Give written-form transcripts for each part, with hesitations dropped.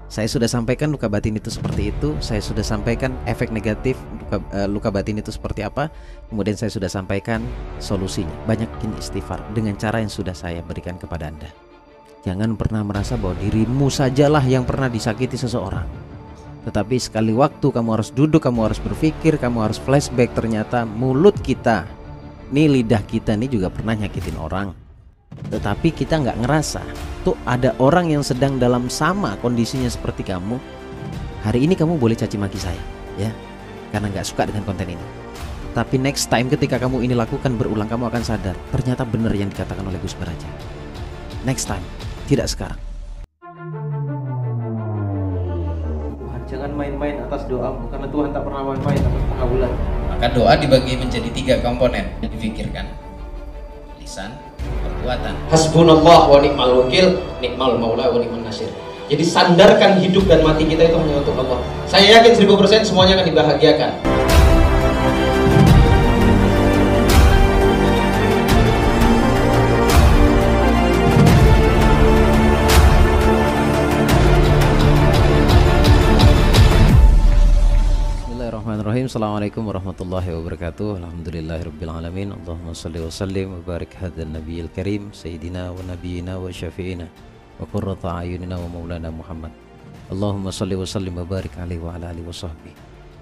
Saya sudah sampaikan luka batin itu seperti itu, saya sudah sampaikan efek negatif luka batin itu seperti apa, kemudian saya sudah sampaikan solusinya. Banyakin istighfar dengan cara yang sudah saya berikan kepada Anda. Jangan pernah merasa bahwa dirimu sajalah yang pernah disakiti seseorang. Tetapi sekali waktu kamu harus duduk, kamu harus berpikir, kamu harus flashback, ternyata mulut kita, nih lidah kita nih juga pernah nyakitin orang. Tetapi kita nggak ngerasa. Tuh ada orang yang sedang dalam sama kondisinya seperti kamu. Hari ini kamu boleh caci maki saya, ya, karena nggak suka dengan konten ini. Tapi next time ketika kamu ini lakukan berulang, kamu akan sadar ternyata benar yang dikatakan oleh Gus Baraja. Next time, tidak sekarang. Jangan main-main atas doa, karena Tuhan tak pernah main-main atas pengabulan. Maka doa dibagi menjadi 3 komponen yang difikirkan: lisan, perbuatan. Hasbunallah wa ni'mal wakil, ni'mal maula wa ni'man nasir. Jadi sandarkan hidup dan mati kita itu hanya untuk Allah. Saya yakin 1000% semuanya akan dibahagiakan. Bismillahirrahmanirrahim. Assalamualaikum warahmatullahi wabarakatuh. Alhamdulillahirabbil alamin. Allahumma shalli wa sallim wa barik hadzal nabiyil karim sayyidina wa nabiyyina wa syafi'ina wa qurrata ayunina wa maulana Muhammad. Allahumma shalli wa sallim wa barik alaihi wa ala alihi wa sahbihi.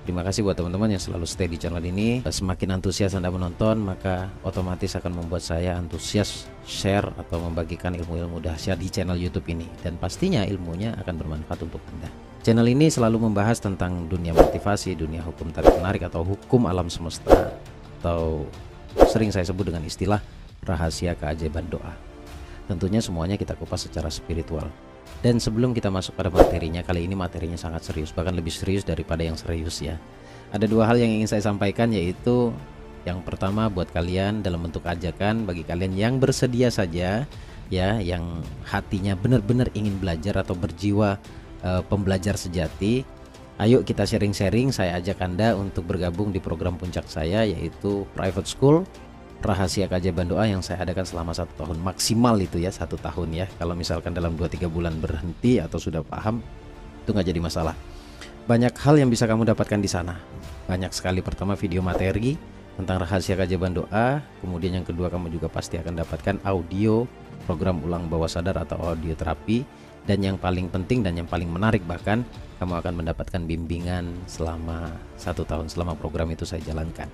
Terima kasih buat teman-teman yang selalu stay di channel ini. Semakin antusias Anda menonton, maka otomatis akan membuat saya antusias share atau membagikan ilmu-ilmu dahsyat di channel YouTube ini, dan pastinya ilmunya akan bermanfaat untuk Anda. Channel ini selalu membahas tentang dunia motivasi, dunia hukum tarik menarik atau hukum alam semesta, atau sering saya sebut dengan istilah rahasia keajaiban doa. Tentunya semuanya kita kupas secara spiritual. Dan sebelum kita masuk pada materinya, kali ini materinya sangat serius, bahkan lebih serius daripada yang serius ya. Ada 2 hal yang ingin saya sampaikan, yaitu yang pertama buat kalian dalam bentuk ajakan bagi kalian yang bersedia saja ya, yang hatinya benar-benar ingin belajar atau berjiwa pembelajar sejati. Ayo kita sharing-sharing, saya ajak Anda untuk bergabung di program puncak saya, yaitu private school rahasia keajaiban doa yang saya adakan selama 1 tahun maksimal. Itu ya 1 tahun ya. Kalau misalkan dalam 2-3 bulan berhenti atau sudah paham, itu nggak jadi masalah. Banyak hal yang bisa kamu dapatkan di sana. Banyak sekali. Pertama, video materi tentang rahasia keajaiban doa. Kemudian yang kedua, kamu juga pasti akan dapatkan audio program ulang bawah sadar atau audio terapi. Dan yang paling penting dan yang paling menarik, bahkan kamu akan mendapatkan bimbingan selama 1 tahun selama program itu saya jalankan.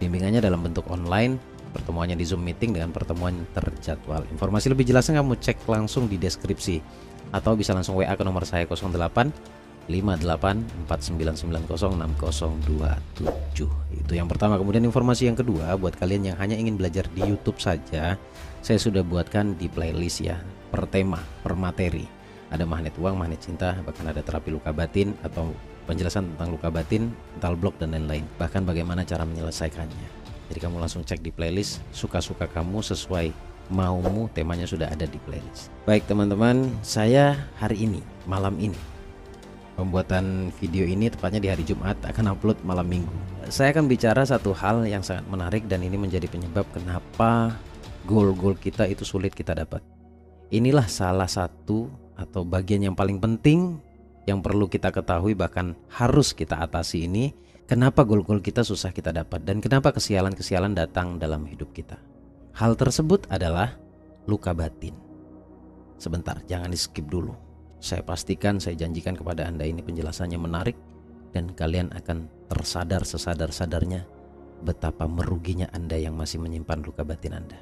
Bimbingannya dalam bentuk online, pertemuannya di Zoom meeting dengan pertemuan terjadwal. Informasi lebih jelasnya kamu cek langsung di deskripsi, atau bisa langsung WA ke nomor saya 08 58 4990 6027. Itu yang pertama. Kemudian informasi yang kedua, buat kalian yang hanya ingin belajar di YouTube saja, saya sudah buatkan di playlist ya, per tema, per materi. Ada magnet uang, magnet cinta, bahkan ada terapi luka batin atau penjelasan tentang luka batin, mental block dan lain-lain. Bahkan bagaimana cara menyelesaikannya. Jadi kamu langsung cek di playlist, suka-suka kamu sesuai maumu, temanya sudah ada di playlist. Baik teman-teman, saya hari ini, malam ini, pembuatan video ini tepatnya di hari Jumat, akan upload malam Minggu. Saya akan bicara satu hal yang sangat menarik, dan ini menjadi penyebab kenapa goal-goal kita itu sulit kita dapat. Inilah salah satu atau bagian yang paling penting yang perlu kita ketahui, bahkan harus kita atasi ini. Kenapa goal-goal kita susah kita dapat, dan kenapa kesialan-kesialan datang dalam hidup kita. Hal tersebut adalah luka batin. Sebentar, jangan di skip dulu. Saya pastikan, saya janjikan kepada Anda ini penjelasannya menarik, dan kalian akan tersadar sesadar-sadarnya betapa meruginya Anda yang masih menyimpan luka batin Anda.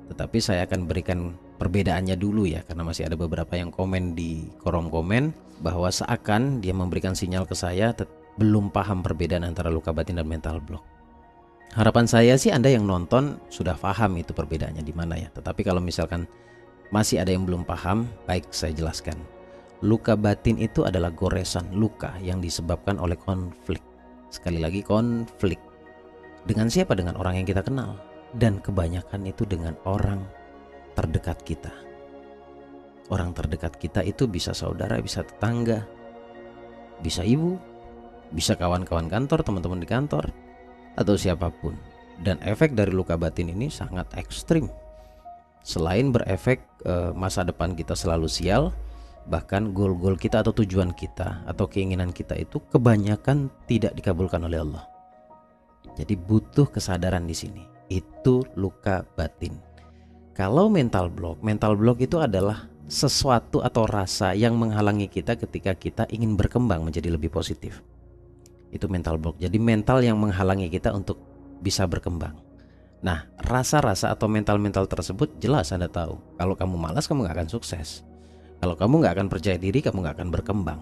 Tetapi saya akan berikan perbedaannya dulu ya, karena masih ada beberapa yang komen di kolom komen bahwa seakan dia memberikan sinyal ke saya belum paham perbedaan antara luka batin dan mental block. Harapan saya sih Anda yang nonton sudah paham itu perbedaannya di mana ya. Tetapi kalau misalkan masih ada yang belum paham, baik saya jelaskan. Luka batin itu adalah goresan luka yang disebabkan oleh konflik. Sekali lagi, konflik. Dengan siapa? Dengan orang yang kita kenal. Dan kebanyakan itu dengan orang terdekat kita. Orang terdekat kita itu bisa saudara, bisa tetangga, bisa ibu, bisa kawan-kawan kantor, teman-teman di kantor, atau siapapun. Dan efek dari luka batin ini sangat ekstrim. Selain berefek masa depan kita selalu sial, bahkan goal-goal kita atau tujuan kita atau keinginan kita itu kebanyakan tidak dikabulkan oleh Allah. Jadi butuh kesadaran di sini. Itu luka batin. Kalau mental block itu adalah sesuatu atau rasa yang menghalangi kita ketika kita ingin berkembang menjadi lebih positif. Itu mental block. Jadi mental yang menghalangi kita untuk bisa berkembang. Nah, rasa-rasa atau mental-mental tersebut jelas Anda tahu. Kalau kamu malas, kamu gak akan sukses. Kalau kamu gak akan percaya diri, kamu gak akan berkembang.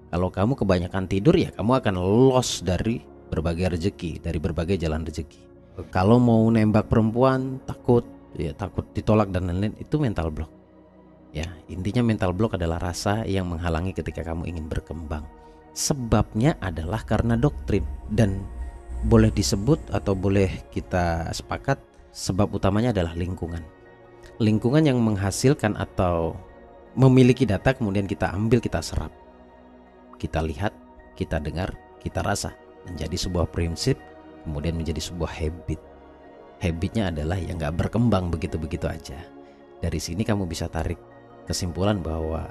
Kalau kamu kebanyakan tidur, ya kamu akan loss dari berbagai rezeki, dari berbagai jalan rezeki. Kalau mau nembak perempuan, takut ditolak dan lain-lain, itu mental block. Ya, intinya mental block adalah rasa yang menghalangi ketika kamu ingin berkembang. Sebabnya adalah karena doktrin, dan boleh disebut atau boleh kita sepakat sebab utamanya adalah lingkungan. Lingkungan yang menghasilkan atau memiliki data kemudian kita ambil, kita serap, kita lihat, kita dengar, kita rasa, menjadi sebuah prinsip, kemudian menjadi sebuah habit. Habitnya adalah yang gak berkembang begitu-begitu aja. Dari sini kamu bisa tarik kesimpulan bahwa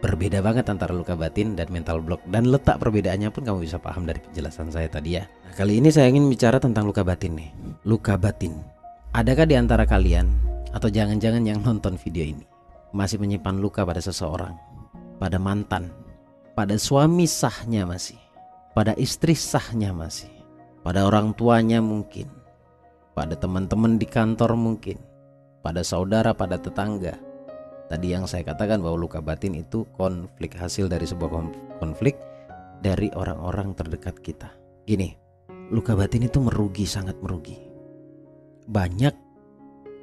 berbeda banget antara luka batin dan mental block, dan letak perbedaannya pun kamu bisa paham dari penjelasan saya tadi ya. Nah, kali ini saya ingin bicara tentang luka batin nih. Luka batin. Adakah di antara kalian atau jangan-jangan yang nonton video ini masih menyimpan luka pada seseorang, pada mantan, pada suami sahnya masih, pada istri sahnya masih, pada orang tuanya mungkin, pada teman-teman di kantor mungkin, pada saudara, pada tetangga. Tadi yang saya katakan bahwa luka batin itu konflik, hasil dari sebuah konflik dari orang-orang terdekat kita. Gini, luka batin itu merugi, sangat merugi. Banyak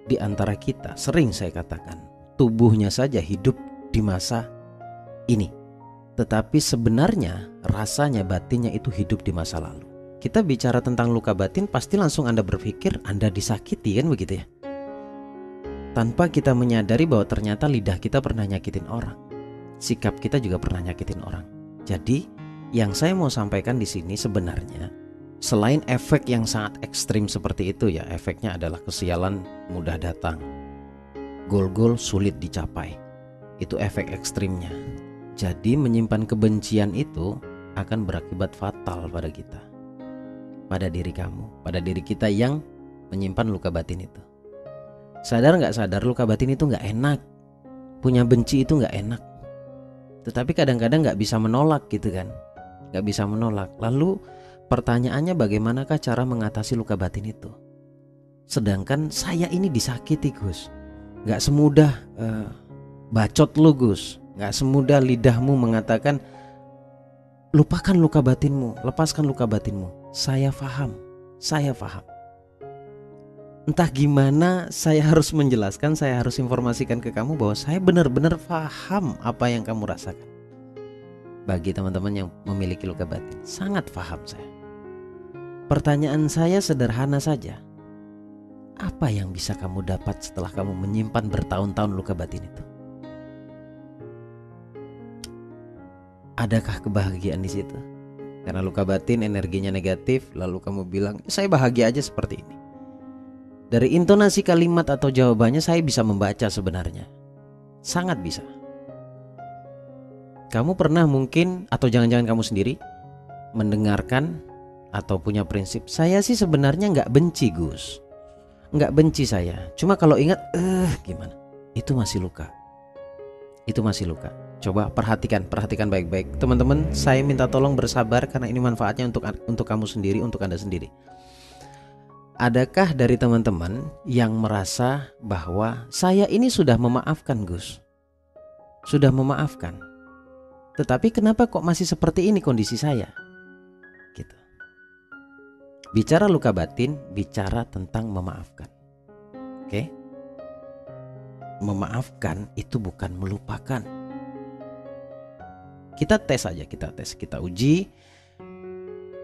di antara kita, sering saya katakan, tubuhnya saja hidup di masa ini, tetapi sebenarnya rasanya, batinnya itu hidup di masa lalu. Kita bicara tentang luka batin, pasti langsung Anda berpikir Anda disakiti, kan begitu ya? Tanpa kita menyadari bahwa ternyata lidah kita pernah nyakitin orang, sikap kita juga pernah nyakitin orang. Jadi yang saya mau sampaikan di sini sebenarnya, selain efek yang sangat ekstrim seperti itu ya, efeknya adalah kesialan mudah datang, goal-goal sulit dicapai. Itu efek ekstrimnya. Jadi menyimpan kebencian itu akan berakibat fatal pada kita, pada diri kamu, pada diri kita yang menyimpan luka batin itu. Sadar gak sadar, luka batin itu gak enak. Punya benci itu gak enak. Tetapi kadang-kadang gak bisa menolak gitu kan, gak bisa menolak. Lalu pertanyaannya, bagaimanakah cara mengatasi luka batin itu? Sedangkan saya ini disakiti Gus. Gak semudah bacot lu Gus. Gak semudah lidahmu mengatakan lupakan luka batinmu, lepaskan luka batinmu. Saya paham. Entah gimana saya harus menjelaskan, saya harus informasikan ke kamu bahwa saya benar-benar paham apa yang kamu rasakan. Bagi teman-teman yang memiliki luka batin, sangat paham saya. Pertanyaan saya sederhana saja. Apa yang bisa kamu dapat setelah kamu menyimpan bertahun-tahun luka batin itu? Adakah kebahagiaan di situ? Karena luka batin energinya negatif, lalu kamu bilang, saya bahagia aja seperti ini. Dari intonasi kalimat atau jawabannya saya bisa membaca sebenarnya. Sangat bisa. Kamu pernah mungkin, atau jangan-jangan kamu sendiri, mendengarkan atau punya prinsip, saya sih sebenarnya gak benci Gus, gak benci saya. Cuma kalau ingat, gimana? Itu masih luka. Itu masih luka. Coba perhatikan baik-baik. Teman-teman, saya minta tolong bersabar karena ini manfaatnya untuk kamu sendiri, untuk Anda sendiri. Adakah dari teman-teman yang merasa bahwa saya ini sudah memaafkan Gus, sudah memaafkan, tetapi kenapa kok masih seperti ini kondisi saya? Gitu. Bicara luka batin, bicara tentang memaafkan. Oke? Memaafkan itu bukan melupakan. Kita tes aja, kita uji.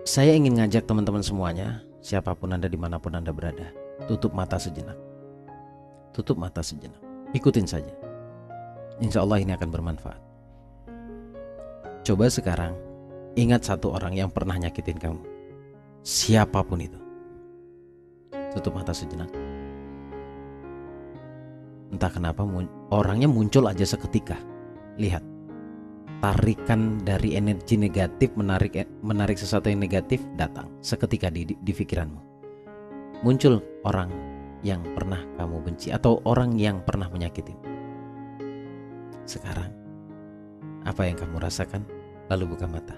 Saya ingin ngajak teman-teman semuanya, siapapun Anda, dimanapun Anda berada, tutup mata sejenak. Tutup mata sejenak. Ikutin saja. Insya Allah ini akan bermanfaat. Coba sekarang ingat satu orang yang pernah nyakitin kamu, siapapun itu. Tutup mata sejenak. Entah kenapa orangnya muncul aja seketika. Lihat, tarikan dari energi negatif, menarik sesuatu yang negatif datang seketika di pikiranmu. Muncul orang yang pernah kamu benci atau orang yang pernah menyakitimu. Sekarang apa yang kamu rasakan? Lalu buka mata.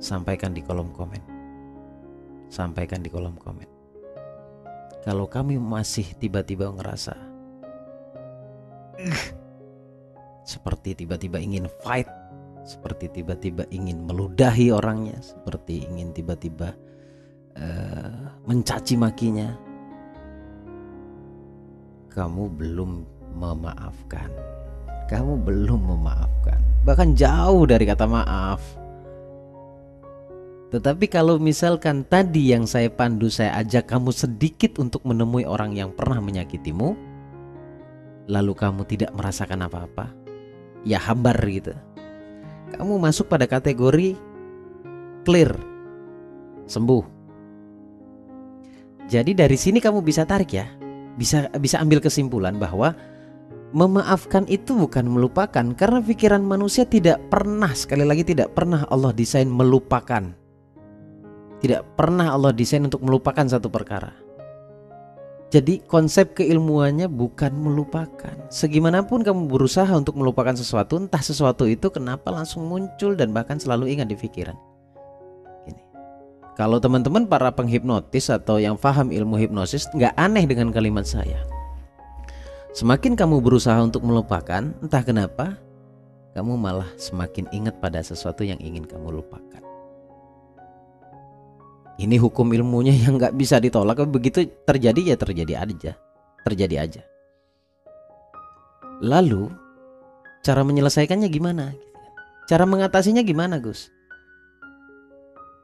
Sampaikan di kolom komen. Sampaikan di kolom komen. Kalau kamu masih tiba-tiba ngerasa seperti tiba-tiba ingin fight, seperti tiba-tiba ingin meludahi orangnya, seperti ingin tiba-tiba mencaci makinya, kamu belum memaafkan. Kamu belum memaafkan. Bahkan jauh dari kata maaf. Tetapi kalau misalkan tadi yang saya pandu, saya ajak kamu sedikit untuk menemui orang yang pernah menyakitimu, lalu kamu tidak merasakan apa-apa, ya hambar gitu, kamu masuk pada kategori clear, sembuh. Jadi dari sini kamu bisa tarik ya, bisa ambil kesimpulan bahwa memaafkan itu bukan melupakan, karena pikiran manusia tidak pernah, sekali lagi tidak pernah Allah desain melupakan. Tidak pernah Allah desain untuk melupakan satu perkara. Jadi konsep keilmuannya bukan melupakan. Segimanapun kamu berusaha untuk melupakan sesuatu, entah sesuatu itu kenapa langsung muncul dan bahkan selalu ingat di pikiran. Gini. Kalau teman-teman para penghipnotis atau yang paham ilmu hipnosis, nggak aneh dengan kalimat saya. Semakin kamu berusaha untuk melupakan, entah kenapa kamu malah semakin ingat pada sesuatu yang ingin kamu lupakan. Ini hukum ilmunya yang nggak bisa ditolak. Begitu terjadi ya terjadi aja. Lalu cara menyelesaikannya gimana? Cara mengatasinya gimana, Gus?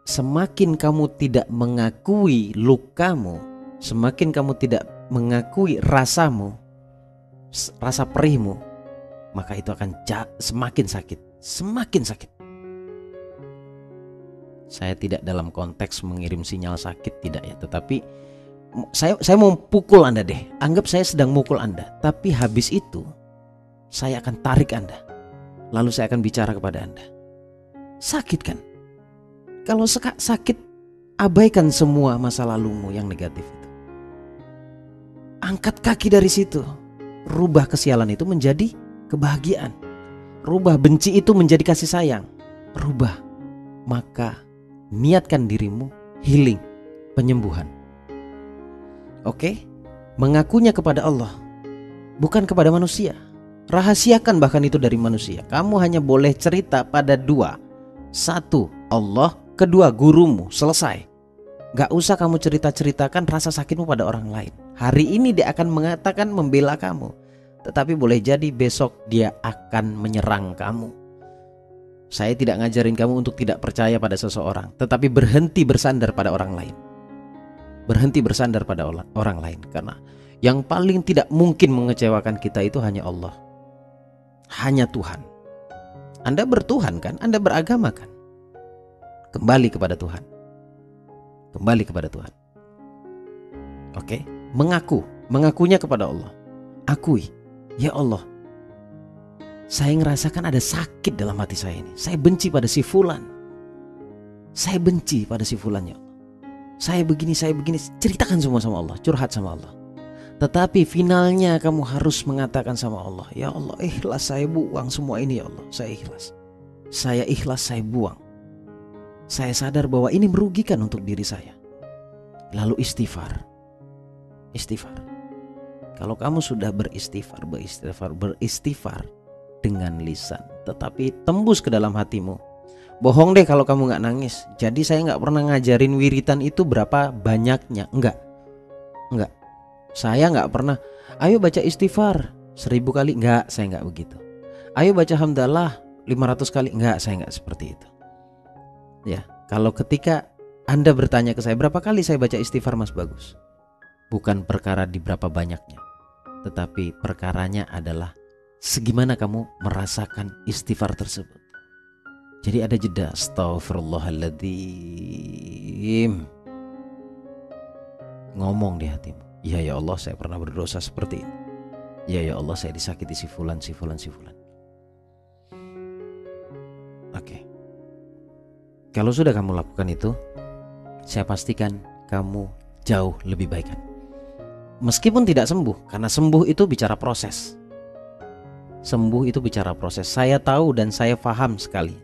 Semakin kamu tidak mengakui lukamu, semakin kamu tidak mengakui rasamu, rasa perihmu, maka itu akan semakin sakit. Saya tidak dalam konteks mengirim sinyal sakit, tidak ya. Tetapi saya mau pukul Anda deh. Anggap saya sedang mukul Anda. Tapi habis itu saya akan tarik Anda. Lalu saya akan bicara kepada Anda. Sakit kan? Kalau sakit, abaikan semua masa lalumu yang negatif itu. Angkat kaki dari situ. Rubah kesialan itu menjadi kebahagiaan. Rubah benci itu menjadi kasih sayang. Rubah. Maka niatkan dirimu healing, penyembuhan. Oke? Mengakunya kepada Allah, bukan kepada manusia. Rahasiakan bahkan itu dari manusia. Kamu hanya boleh cerita pada dua. Satu, Allah. Kedua, gurumu. Selesai. Gak usah kamu ceritakan rasa sakitmu pada orang lain. Hari ini dia akan mengatakan membela kamu, tetapi boleh jadi besok dia akan menyerang kamu. Saya tidak ngajarin kamu untuk tidak percaya pada seseorang, tetapi berhenti bersandar pada orang lain. Berhenti bersandar pada orang lain, karena yang paling tidak mungkin mengecewakan kita itu hanya Allah. Hanya Tuhan. Anda bertuhan kan? Anda beragama kan? Kembali kepada Tuhan. Kembali kepada Tuhan. Oke? Mengakunya kepada Allah. Akui, ya Allah, saya ngerasakan ada sakit dalam hati saya ini. Saya benci pada si fulan. Saya benci pada si fulan, ya Allah. Saya begini. Ceritakan semua sama Allah. Curhat sama Allah. Tetapi finalnya kamu harus mengatakan sama Allah, ya Allah, ikhlas saya buang semua ini, ya Allah. Saya ikhlas. Saya ikhlas, saya buang. Saya sadar bahwa ini merugikan untuk diri saya. Lalu istighfar. Kalau kamu sudah beristighfar dengan lisan, tetapi tembus ke dalam hatimu. Bohong deh kalau kamu gak nangis. Jadi saya gak pernah ngajarin wiritan itu berapa banyaknya. Enggak. Saya gak pernah, ayo baca istighfar 1000 kali. Enggak, saya gak begitu. Ayo baca hamdalah 500 kali. Enggak, saya gak seperti itu. Ya, kalau ketika Anda bertanya ke saya, berapa kali saya baca istighfar Mas Bagus? Bukan perkara di berapa banyaknya, tetapi perkaranya adalah segimana kamu merasakan istighfar tersebut. Jadi ada jeda. Astaghfirullahaladzim. Ngomong di hatimu, ya Allah, saya pernah berdosa seperti ini. Ya Allah, saya disakiti si fulan. Kalau sudah kamu lakukan itu, saya pastikan kamu jauh lebih baik. Meskipun tidak sembuh, karena sembuh itu bicara proses. Sembuh itu bicara proses. Saya tahu dan saya paham sekali.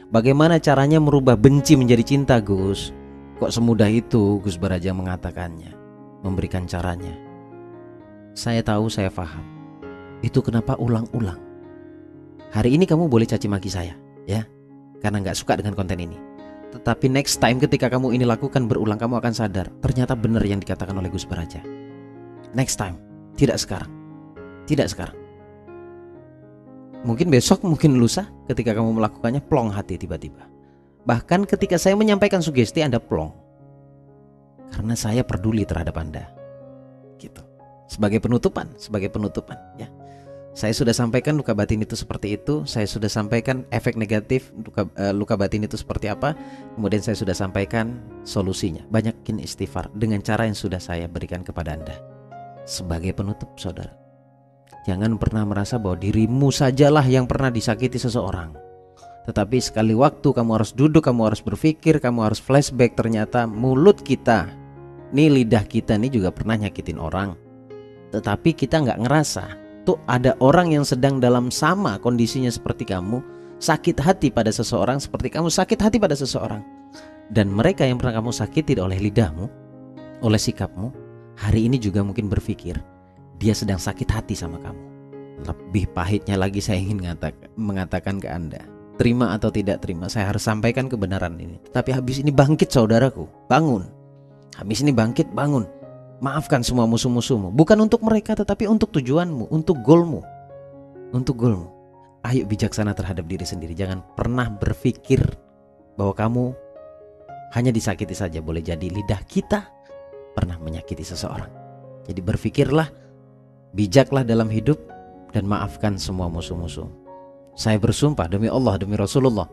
Bagaimana caranya merubah benci menjadi cinta, Gus? Kok semudah itu Gus Baraja mengatakannya, memberikan caranya. Saya tahu, saya paham. Itu kenapa ulang-ulang. Hari ini kamu boleh caci maki saya, ya, karena gak suka dengan konten ini. Tetapi next time ketika kamu ini lakukan berulang, kamu akan sadar ternyata benar yang dikatakan oleh Gus Baraja. Next time, tidak sekarang. Tidak sekarang. Mungkin besok, mungkin lusa, ketika kamu melakukannya plong hati tiba-tiba. Bahkan ketika saya menyampaikan sugesti, Anda plong. Karena saya peduli terhadap Anda. Gitu. Sebagai penutupan, ya. Saya sudah sampaikan luka batin itu seperti itu. Saya sudah sampaikan efek negatif luka batin itu seperti apa. Kemudian saya sudah sampaikan solusinya. Banyakin istighfar dengan cara yang sudah saya berikan kepada Anda. Sebagai penutup, saudara, jangan pernah merasa bahwa dirimu sajalah yang pernah disakiti seseorang. Tetapi sekali waktu kamu harus duduk, kamu harus berpikir, kamu harus flashback. Ternyata mulut kita, nih lidah kita nih juga pernah nyakitin orang. Tetapi kita gak ngerasa. Tuh ada orang yang sedang dalam sama kondisinya seperti kamu, sakit hati pada seseorang seperti kamu sakit hati pada seseorang. Dan mereka yang pernah kamu sakiti oleh lidahmu, oleh sikapmu, hari ini juga mungkin berpikir dia sedang sakit hati sama kamu. Lebih pahitnya lagi saya ingin mengatakan ke Anda, terima atau tidak terima, saya harus sampaikan kebenaran ini. Tapi habis ini bangkit saudaraku, bangun. Habis ini bangkit, bangun. Maafkan semua musuh-musuhmu. Bukan untuk mereka, tetapi untuk tujuanmu, untuk goalmu. Untuk goalmu. Ayo bijaksana terhadap diri sendiri. Jangan pernah berpikir bahwa kamu hanya disakiti saja. Boleh jadi lidah kita pernah menyakiti seseorang. Jadi berpikirlah, bijaklah dalam hidup, dan maafkan semua musuh-musuh. Saya bersumpah demi Allah, demi Rasulullah,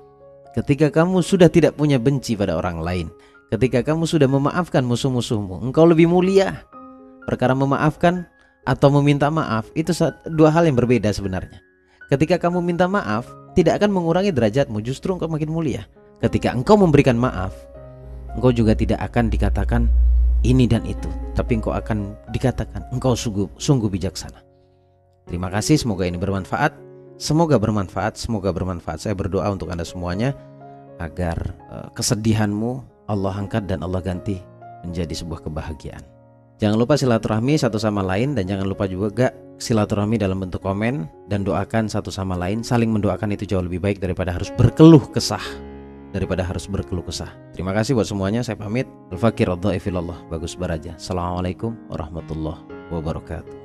ketika kamu sudah tidak punya benci pada orang lain, ketika kamu sudah memaafkan musuh-musuhmu, engkau lebih mulia. Perkara memaafkan atau meminta maaf itu dua hal yang berbeda sebenarnya. Ketika kamu minta maaf, tidak akan mengurangi derajatmu, justru engkau makin mulia. Ketika engkau memberikan maaf, engkau juga tidak akan dikatakan ini dan itu, tapi engkau akan dikatakan engkau sungguh bijaksana. Terima kasih, semoga ini bermanfaat. Semoga bermanfaat. Saya berdoa untuk Anda semuanya agar kesedihanmu Allah angkat dan Allah ganti menjadi sebuah kebahagiaan. Jangan lupa silaturahmi satu sama lain, dan jangan lupa juga silaturahmi dalam bentuk komen dan doakan satu sama lain. Saling mendoakan itu jauh lebih baik daripada harus berkeluh kesah. Terima kasih buat semuanya. Saya pamit. Al-Fakir Ad-Dhaif Ilallah, Bagus Baraja. Assalamualaikum warahmatullahi wabarakatuh.